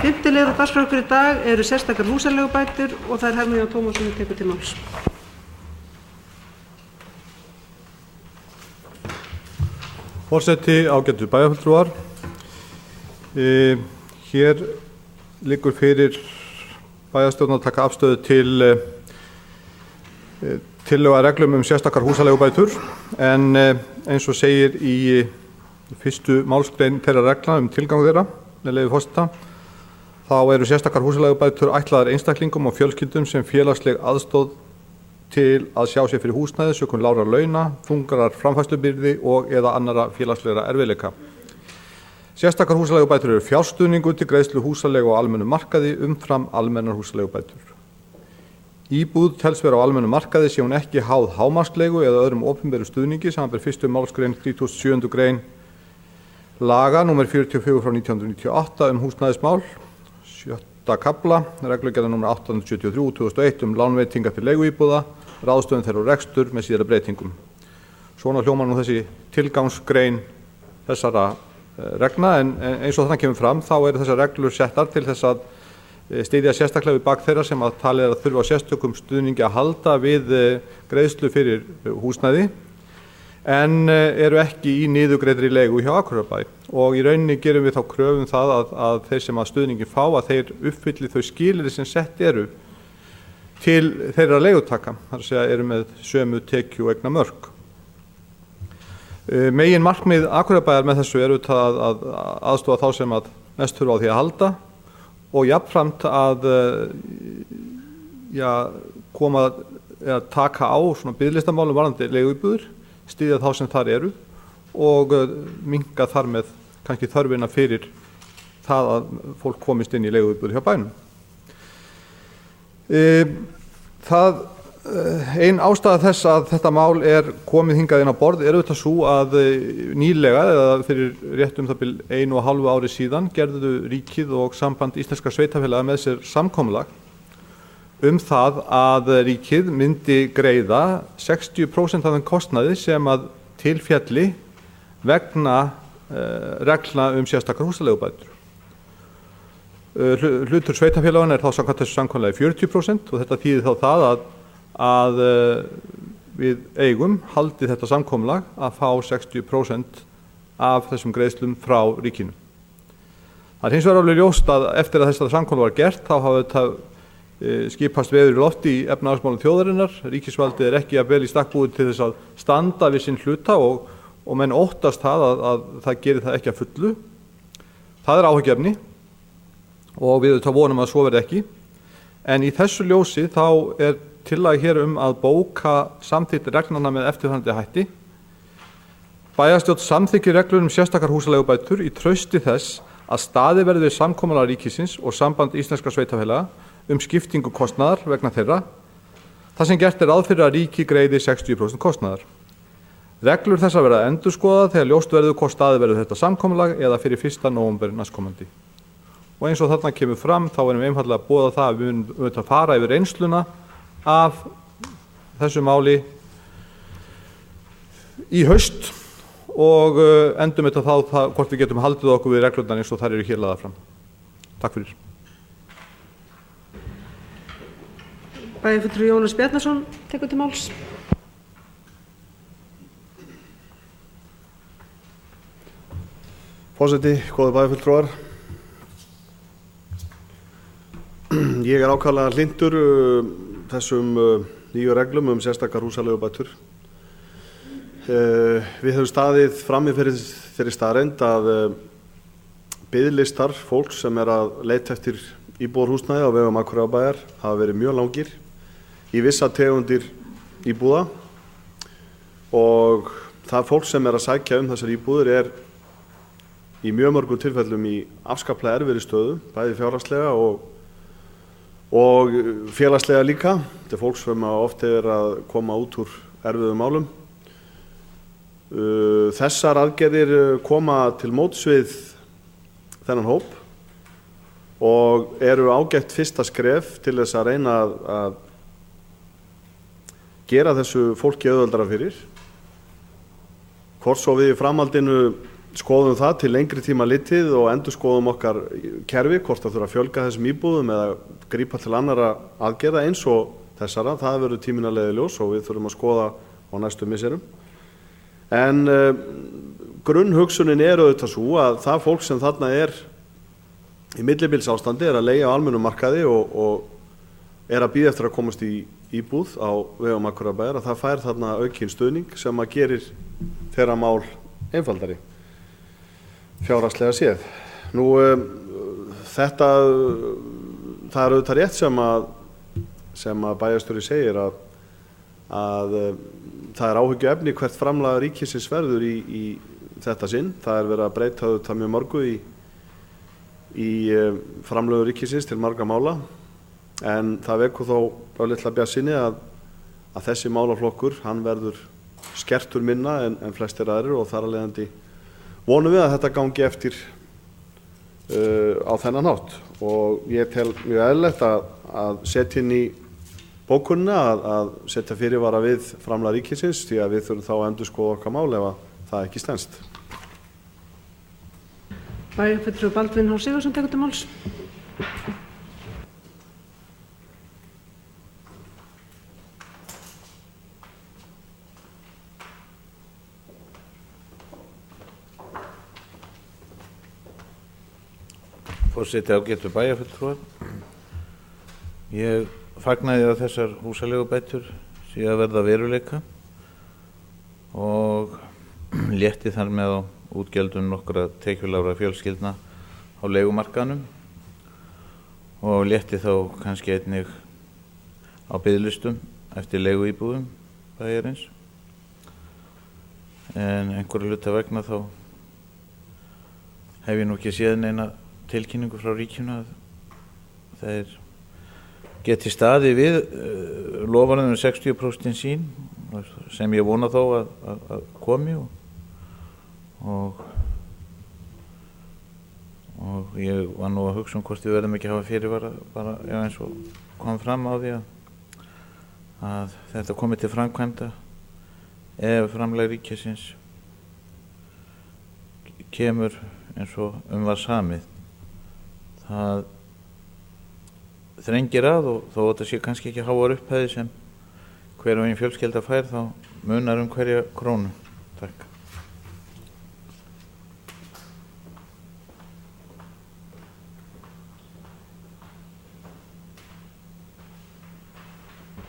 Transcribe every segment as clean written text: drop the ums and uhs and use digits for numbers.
Fimmti liður á dagskrá okkar í dag eru sérstakar húsaleigubætur og það Hermann Jón Tómasson tekur til máls. Forseti, ágætu bæjarfulltrúar. Hér liggur fyrir bæjarstjórn að taka afstöðu til tillögu að reglum sérstakar húsaleigubætur, en eins og segir í fyrstu málsgrein þeirra reglna tilgang þeirra, með leyfi forseta, þá eru sérstakar húsaleigubætur ætlaðar einstaklingum og fjölskyldum sem félagsleg aðstoð til að sjá sér fyrir húsnæði sökum lágra launa, þungarar framfærslubyrði og eða annarra félagslegra erfiðleika. Sérstakar húsaleigubætur eru fjárstuðningur til greiðslu húsaleigu á almennum markaði umfram almennar húsaleigubætur. Íbúð telst vera á almennum markaði sé hún ekki háð hámarksleigu eða öðrum opinberum stuðningi, samanber fyrstu málsgrein 37. grein laga nr. 44/1998 húsnæðismál, 7. kafla, reglugerðar nr. 873/2001 lánveitingar til leiguíbúða, ráðstöfun þeirra og rekstur með síðari breytingum. Svona hljómar nú þessi tilgangsgrein þessara reglna, en eins og þarna kemur fram þá eru þessar reglur settar til þess að styðja sérstaklega við bak þeirra sem að talið að þurfa á sérstökum stuðningi að halda við greiðslu fyrir húsnæði, en eru ekki í niðurgreiddri leigu hjá Akureyrarbæ, og í rauninni gerum við þá kröfum það að þeir sem að stuðningin fá að þeir uppfylli þau skilyrði sem sett eru til þeirra leigutaka, þar að segja eru með sömu tekju og eignamörk. Megin markmið Akureyrarbæjar með þessu eru að aðstoða þá sem að mest þurfa á því að halda og jafnframt að koma að taka á svona biðlistamálum varðandi leiguíbúðir, styðja þá sem þar eru og minnka þar með kannski þörfina fyrir það að fólk komist inn í leiguíbúðir hjá bænum. Ein ástæða þess að þetta mál komið hingað inn á borð auðvitað svo að nýlega, eða fyrir rétt það bil 1,5 ári síðan, gerðu ríkið og Samband íslenskra sveitarfélaga með sér samkomulag það að ríkið myndi greiða 60% af þeim kostnaði sem að tilfjalli vegna reglna sérstakar húsaleigubætur. Hlutur sveitarfélaganna þá samkvæmt þessu samkomulagi 40% og þetta þýðir þá það að við eigum haldið þetta samkomulag að fá 60% af þessum greiðslum frá ríkinu. Það hins vegar alveg ljóst að eftir að þetta samkomulag var gert þá hafa þetta skipast veður í lofti í efnahagsmálum þjóðarinnar. Ríkisvaldið ekki að vel í stakk búið til þess að standa við sinn hluta og menn óttast það að það gerir það ekki að fullu. Það áhyggjuefni og við vonum að svo verði ekki. En í þessu ljósi þá tillaga hér að bóka samþykkt reglnanna með eftirfarandi hætti. Bæjarstjórn samþykkir reglur sérstakar húsaleigubætur í trausti þess að staðið verði við samkomulag ríkisins og Samband íslenskra sveitarfélaga skiptingu kostnaðar vegna þeirra, þar sem gert ráð fyrir að ríkið greiði 60% kostnaðar. Reglur þessar verða endurskoðaðar þegar ljóst verður hvort staðið verður þetta samkomulag eða fyrir 1. nóvember næstkomandi. Og eins og þarna kemur fram þá við einfaldlega að boða það að við munum fara yfir reynsluna af þessu máli í haust og endum þetta þá hvort við getum haldið okkur við reglurnar eins og þær eru hér lagðar fram. Takk fyrir. Bæjarfulltrúi Jónas Bjarnason tekur til máls. Forseti, góðir bæjarfulltrúar. Ég ákaflega hlynntur þessum nýju reglum sérstakar húsaleigubætur. Við höfum staðið frammi fyrir þeirri staðreynd að biðlistar fólks sem að leita eftir íbúðarhúsnæði á vegum Akureyrarbæjar hafa verið mjög langir í vissa tegundir íbúða og það fólk sem að sækja þessar íbúðir í mjög mörgum tilfellum í afskaplega erfiðri stöðu, bæði fjárhagslega og félagslega líka. Þetta fólk sem oft að koma út úr erfiðum málum. Þessar aðgerðir koma til móts við þennan hóp og eru ágætt fyrsta skref til þess að reyna að gera þessu fólki auðveldara fyrir. Hvort svo við í framhaldinu skoðum það til lengri tíma litið og endur skoðum okkar kerfi, hvort það þurfa að fjölga þessum íbúðum eða grípa til annara aðgerða eins og þessara. Það verður tíminn að leiða í ljós og við þurfum að skoða á næstu misserum. En grunnhugsunin auðvitað svo að það fólk sem þarna í millibilsástandi að leigja á almennum markaði og að bíða eftir að komast í íbúð á vegum Akureyrarbæjar, að það fær þarna aukinn stuðning sem að gerir þeirra mál einfaldari fjárhagslega séð. Nú það er auðvitað rétt sem að bæjarstjóri segir að það er áhyggjuefni hvert framlag ríkisins verður í þetta sinn. Það er verið að breyta auðvitað mjög mörgu í framlögu ríkisins til marga mála, en það vekur þó litla bjartsýni að þessi málaflokkur hann verður skertur minna en flestir aðrir, og þar af leiðandi vonum við að þetta gangi eftir á þennan hátt. Og ég tel mjög eðlilegt að setja inn í bókunina að setja fyrirvara við framlag ríkisins, því að við þurfum þá að endurskoða okkar mál ef að það ekki stenst. Bæjarfulltrúi Baldvin H. Sigurðsson tekur til máls. Forseti, ágætu bæjarfulltrúar. Ég fagnaði að þessar húsaleigubætur séu að verða veruleika og létti þar með á útgjöldum nokkra tekjulágra fjölskyldna á leigumarkaðnum og létti þá kannski einnig á biðlistum eftir leiguíbúðum bæjarins. En einhverju hluta vegna þá hef ég nú ekki séð neina tilkynningu frá ríkinu að þeir geti staðið við loforðum 60% sín, sem ég vona þó að komi, og ég var nú að hugsa hvort við verðum ekki að hafa fyrirvara bara eins og kom fram á því að þetta komi til framkvæmda ef framlag ríkisins kemur eins og var samið. Það þrengir að, og þó þetta sé kannski ekki háar upphæðir sem hver og einn fjölskylda fær, þá munar hverja krónu. Takk.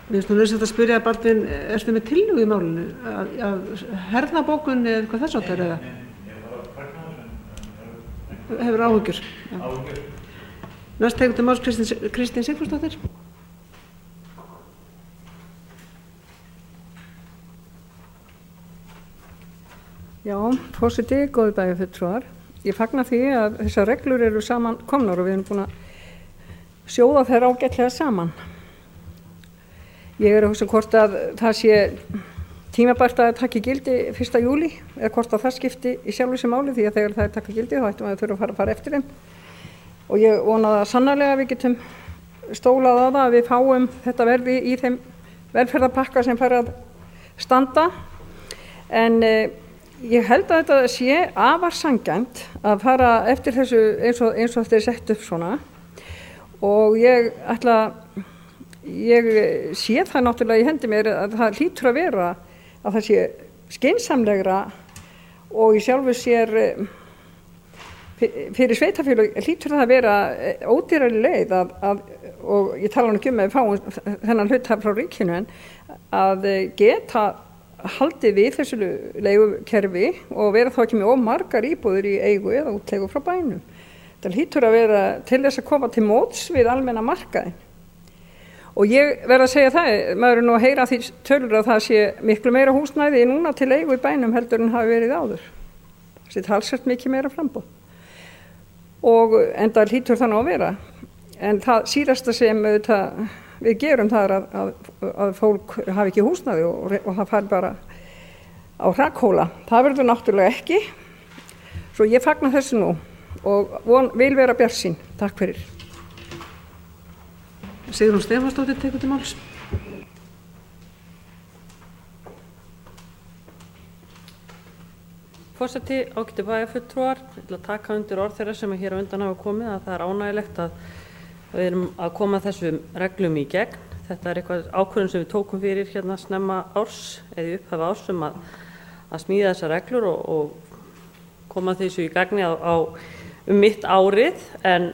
Mér finnst nú nauðsynlegt að spyrja Baldvin, ertu með tillögu í málinu að herða bókunni eða eitthvað þess áttar eða? Hefur áhyggjur. Næst tekur til máls Kristín Sigfúsdóttir. Já, forseti, góðir bæjarfulltrúar. Ég fagna því að þessar reglur eru saman komnar og við erum búin að sjóða þær ágætlega saman. Ég er að hugsa hvort að það sé tímabært að taka gildi 1. júlí eða hvort að það skipti í sjálfu sér máli, því að þegar það er taka gildi þá ættum við að þurfa að fara eftir þeim. Og ég vona það sannarlega að við getum stólað á það að við fáum þetta verði í þeim velferðarpakka sem fara að standa. En ég held að þetta sé afar sanngjarnt að fara eftir þessu eins og þetta er sett upp svona, og ég sé það náttúrulega í hendi mér að það hlýtur að vera að það sé skynsamlegra og í sjálfu sér fyrir sveitarfélög hlýtur það að vera ódýrari leið og ég tala nú ekki að við fáum þennan hluta frá ríkinu, en að geta haldið við þessu leigukerfi og vera þá ekki með of margar íbúðir í eigu eða útleigu frá bænum. Það hlýtur að vera til þess að koma til móts við almenna markaðinn. Og ég verð að segja það, maður er nú að heyra því tölur að það sé miklu meira húsnæði núna til eigu í bænum heldur en hafi verið áður. Það sé talsvert mikið meira framboð. Og enda hlýtur það nú að vera. En það síðasta sem við gerum það er að fólk hafi ekki húsnæði og það fær bara á hrakhóla. Það verður náttúrulega ekki. Svo ég fagna þessu nú og vil vera bjartsýn. Takk fyrir. Sigrún Stefánsdóttir tekur til máls. forseti, ágætu bæjarfulltrúar. Ég ætla að taka undir orð þeirra sem hér á undan hafa komið að það er ánægilegt að við erum að koma þessum reglum í gegn. Þetta er eitthvað ákvörðun sem við tókum fyrir hérna snemma árs eða í upphafi árs að smíða þessar reglur og koma þessu í gagni á mitt árið. En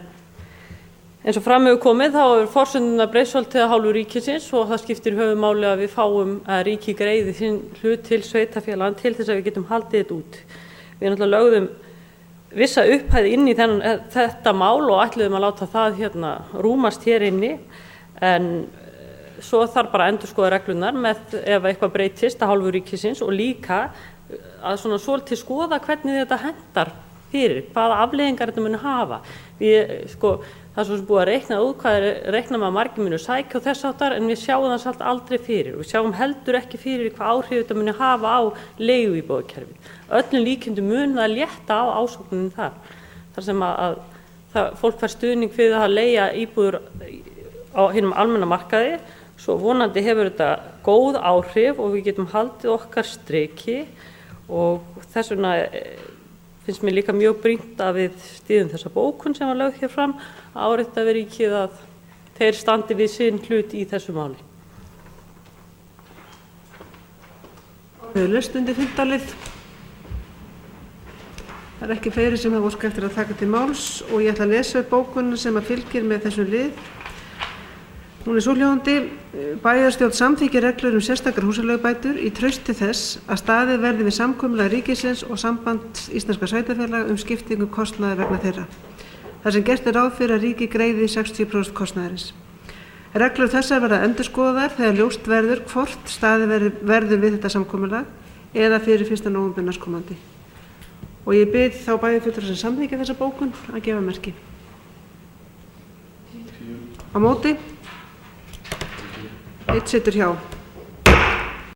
eins og fram hefur komið þá er forsendurnar breytt svolítið af hálfu ríkisins og það skiptir höfuðmáli að við fáum að ríki greiði sinn hlut til sveitarfélaganna til þess að við getum haldið þetta út. Við náttúrulega lögðum vissa upphæð inn í þetta mál og ætluðum að láta það rúmast hér inni, en svo þarf bara að endurskoða reglunar með ef eitthvað breytist af hálfu ríkisins og líka að svona svolítið skoða hvernig þetta hentar fyrir, hvaða afleiðingar þetta muni hafa. Það er svo sem búið að reikna út hvað reikna með að margir munu sækja og þess áttar, en við sjáum það samt aldrei fyrir. Við sjáum heldur ekki fyrir hvað áhrif þetta muni hafa á leiguíbúðakerfið. Öllum líkindum mun það létta á ásókninni þar. Þar sem að fólk fær stuðning fyrir að leigja íbúður á hinum almenna markaði, svo vonandi hefur þetta góð áhrif og við getum haldið okkar striki og þess vegna finnst mér líka mjög brýnt að við styðjum þessa bókun sem var lögð hér fram, árétta við ríkið að þeir standi við sinn hlut í þessu máli. Við höfum laust undir 15. lið. Það er ekki fleiri sem hafa óskað eftir að taka til máls og ég ætla að lesa upp bókunina sem að fylgir með þessum lið. Hún er svohljóðandi: Bæjarstjórn samþykkir reglur sérstakar húsaleigubætur í trausti þess að staðið verði við samkomulag ríkisins og samband íslenskra sveitarfélaga skiptingu kostnaðar vegna þeirra. Þar sem gert er ráð fyrir að ríkið greiði 60% kostnaðarins. Reglur þessar verða endurskoðaðar þegar ljóst verður hvort staðið verður við þetta samkomulag eða fyrir 1. nóvember næstkomandi. Og ég bið þá bæjarfulltrúa sem samþykkja þessa bókun að gefa merki. Á móti? Einn situr hjá.